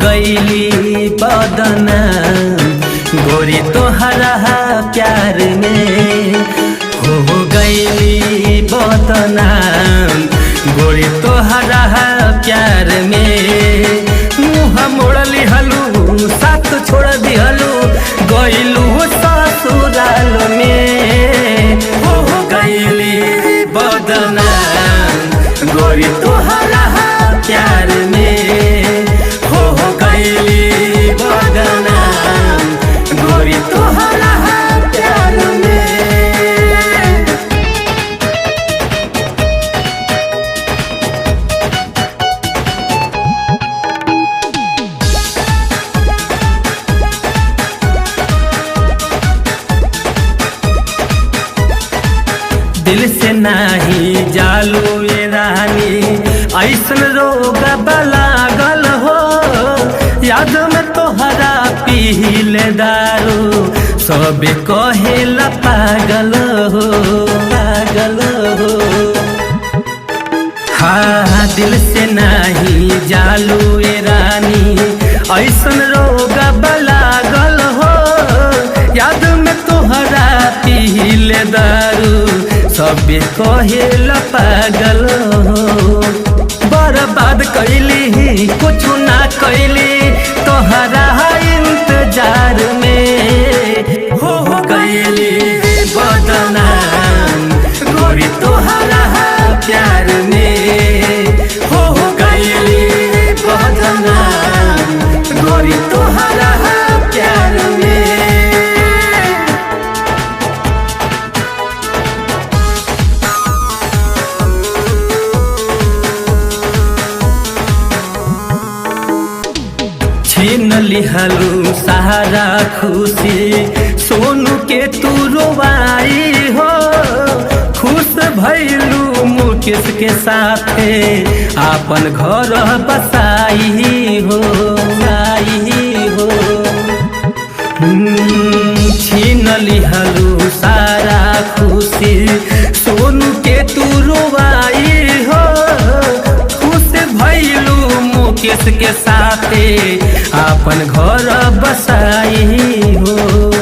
गईली बदनाम गोरी तोहरा प्यार में, हो गईली बदनाम गोरी तोहरा प्यार में। मुँह मोड़ लिहलू साथ छोड़ दिहलू गईलू ससुराल में, हो गईली बदनाम गोरी तोहरा प्यार में, हो गईली बदनाम गोरी तोहरा प्यार में। दिल से नाही जालू ये रानी ऐसन रोग लागल हो, याद में तोहरा पीले दारू सब कहेला पागल हो, पागल हो। हाँ दिल से नाही जालू ये रानी ऐसन रोग लागल हो, याद में तोहरा पीले दारू सब कहेला पागल हो। बर्बाद कैली कुछ ना कैली तोहरा इंतजार में, हो गईली बदनाम गोरी तोहरा प्यार में, हो गईली बदनाम गोरी तोहरा प्यार में। छीन लिहलू सहारा खुशी सोनू के तू रोवाई हो, खुश भैलू मुकेश के साथे आपन घर बसाई हो, आई हो। छीन लिहलू सारा खुशी सोनू के तू रोवाई हो, खुश भैलू मुकेश के साथे आपन घर बसाई हो।